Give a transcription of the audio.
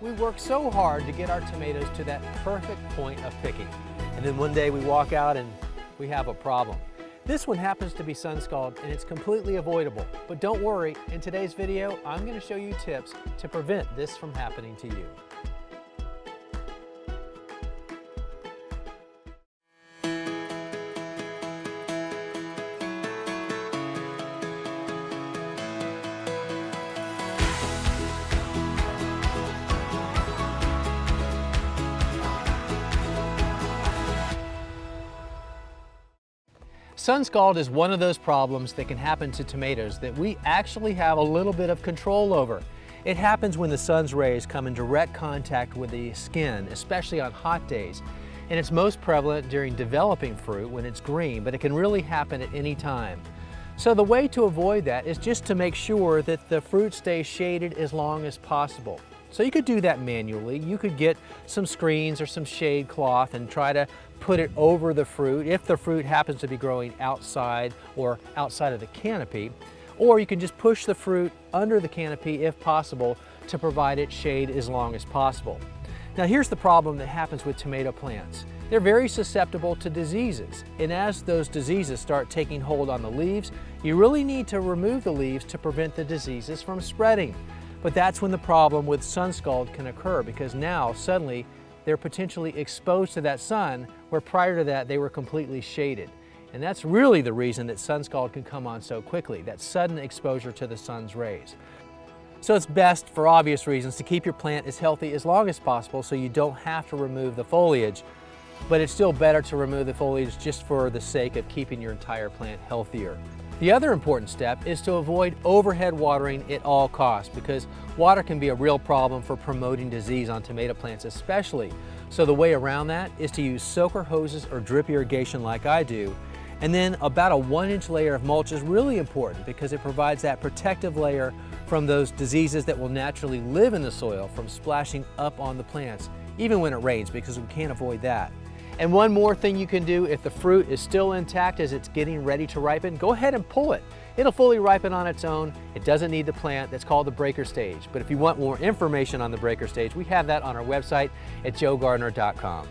We work so hard to get our tomatoes to that perfect point of picking. And then one day we walk out and we have a problem. This one happens to be Sunscald and it's completely avoidable. But don't worry, in today's video, I'm going to show you tips to prevent this from happening to you. Sunscald is one of those problems that can happen to tomatoes that we actually have a little bit of control over. It happens when the sun's rays come in direct contact with the skin, especially on hot days. And it's most prevalent during developing fruit when it's green, but it can really happen at any time. So the way to avoid that is just to make sure that the fruit stays shaded as long as possible. So you could do that manually. You could get some screens or some shade cloth and try to put it over the fruit if the fruit happens to be growing outside or outside of the canopy. Or you can just push the fruit under the canopy if possible to provide it shade as long as possible. Now here's the problem that happens with tomato plants. They're very susceptible to diseases, and as those diseases start taking hold on the leaves, you really need to remove the leaves to prevent the diseases from spreading. But that's when the problem with Sunscald can occur, because now suddenly they're potentially exposed to that sun where prior to that they were completely shaded. And that's really the reason that Sunscald can come on so quickly, that sudden exposure to the sun's rays. So it's best, for obvious reasons, to keep your plant as healthy as long as possible so you don't have to remove the foliage. But it's still better to remove the foliage just for the sake of keeping your entire plant healthier. The other important step is to avoid overhead watering at all costs, because water can be a real problem for promoting disease on tomato plants especially. So the way around that is to use soaker hoses or drip irrigation like I do. And then about a 1-inch layer of mulch is really important because it provides that protective layer from those diseases that will naturally live in the soil from splashing up on the plants, even when it rains, because we can't avoid that. And one more thing you can do if the fruit is still intact as it's getting ready to ripen, go ahead and pull it. It'll fully ripen on its own. It doesn't need the plant. That's called the breaker stage. But if you want more information on the breaker stage, we have that on our website at joegardner.com.